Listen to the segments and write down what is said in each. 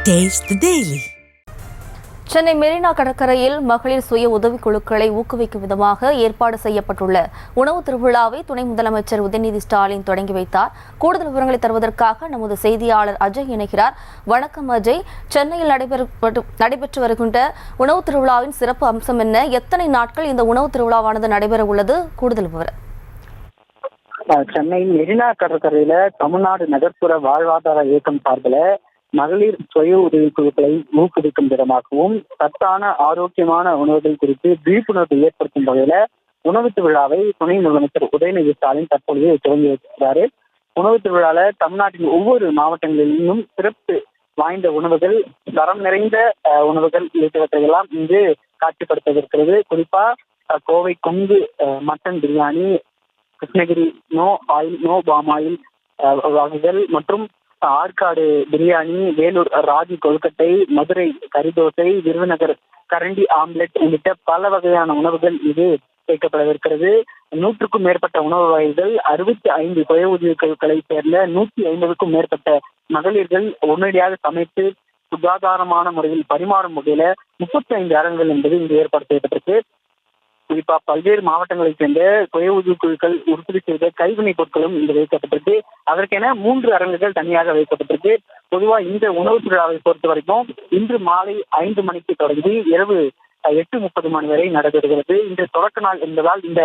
Taste the Daily. Chennai Marina கடற்கரையில் மகளிர் சுய உதவிக்குழுக்களை ஊக்குவிக்கும் விதமாக ஏற்பாடு செய்யப்பட்டுள்ள உணவு திருவிழாவை துணை முதலமைச்சர் உதயநிதி ஸ்டாலின் தொடங்கி வைத்தார். கூடுதல் விவரங்களை தருவதற்காக நமது செய்தியாளர் அஜய் இணைகிறார். வணக்கம் அஜய். சென்னையில் நடைபெற்று வருகின்ற உணவு திருவிழாவின் சிறப்பு அம்சம் என்ன? எத்தனை நாட்கள் இந்த உணவு திருவிழாவானது நடைபெற உள்ளது? கூடுதல் விவரம். சென்னை மெரினா கடற்கரையில தமிழ்நாடு நகர்ப்புற வாழ்வாதார இயக்கம் சார்பில் மகளிர் சுய உதவி குழுக்களை ஊக்குவிக்கும் விதமாகவும் சத்தான ஆரோக்கியமான உணவுகள் குறித்து விழிப்புணர்வு ஏற்படுத்தும் வகையில உணவு திருவிழாவை துணை முதலமைச்சர் உதயநிதி ஸ்டாலின் தற்பொழுது துவங்கி வைத்திருக்கிறாரு. உணவு திருவிழால தமிழ்நாட்டின் ஒவ்வொரு மாவட்டங்களிலும் சிறப்பு வாய்ந்த உணவுகள், தரம் நிறைந்த உணவுகள் உள்ளிட்டவற்றையெல்லாம் இங்கு காட்சிப்படுத்தவிருக்கிறது. குறிப்பா Kovai Kongu mutton biryani, Krishnagiri no oil no palm oil வகைகள் மற்றும் ஆற்காடு பிரியாணி, வேலூர் ராகி கொழுக்கட்டை, மதுரை கறிதோசை, விருதுநகர் கரண்டி ஆம்லெட் உள்ளிட்ட பல வகையான உணவுகள் இது சேர்க்கப்படவிருக்கிறது. 100க்கும் மேற்பட்ட உணவு வகைகள், 65 சுய உதவி குழுக்களை சேர்ந்த 150க்கும் மேற்பட்ட மகளிர்கள் உடனடியாக சமைத்து சுகாதாரமான முறையில் பரிமாறும் வகையில 35 அரங்குகள் என்பது இங்கு ஏற்பாடு செய்யப்பட்டிருக்கு. குறிப்பா பல்வேறு மாவட்டங்களைச் சேர்ந்த சுய உதவி குழுக்கள் உற்பத்தி செய்த கைவினைப் பொருட்களும் இங்கு வைக்கப்பட்டிருக்கு. அதற்கென 3 அரங்குகள் தனியாக வைக்கப்பட்டிருக்கு. பொதுவா இந்த உணவு திருவிழாவை பொறுத்த வரைக்கும் இன்று மாலை 5 மணிக்கு தொடங்கி இரவு 8:30 மணி வரை நடைபெறுகிறது. இன்று தொடக்க நாள் என்பதால் இந்த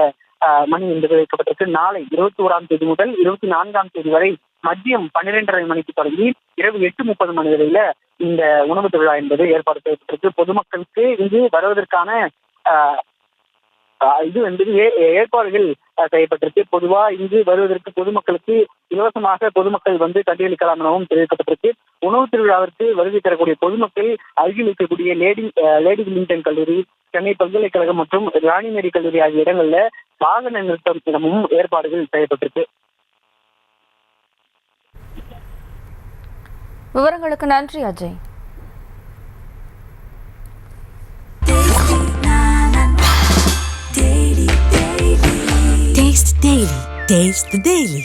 மணி என்பது வைக்கப்பட்டிருக்கு. நாளை 21ஆம் தேதி முதல் 24ஆம் தேதி வரை மதியம் 12:30 மணிக்கு தொடங்கி இரவு 8:30 மணி வரையில இந்த உணவு திருவிழா என்பது ஏற்பாடு செய்யப்பட்டிருக்கு. பொதுமக்களுக்கு இங்கு வருவதற்கான இது என்பது ஏற்பாடுகள் செய்யப்பட்டிருக்கு. பொதுவா இங்கு வருவதற்கு பொதுமக்களுக்கு இலவசமாக பொதுமக்கள் வந்து கண்டியளிக்கலாம் எனவும் தெரிவிக்கப்பட்டிருக்கு. உணவு திருவிழாவிற்கு வருகை தரக்கூடிய பொதுமக்கள் அருகில் இருக்கக்கூடிய லேடி வில்லிங்டன் கல்லூரி, சென்னை பல்கலைக்கழகம் மற்றும் ராணிமேரி கல்லூரி ஆகிய இடங்கள்ல வாகன நிறுத்தமும் ஏற்பாடுகள் செய்யப்பட்டிருக்கு. விவரங்களுக்கு நன்றி அஜய். Taste the Daily.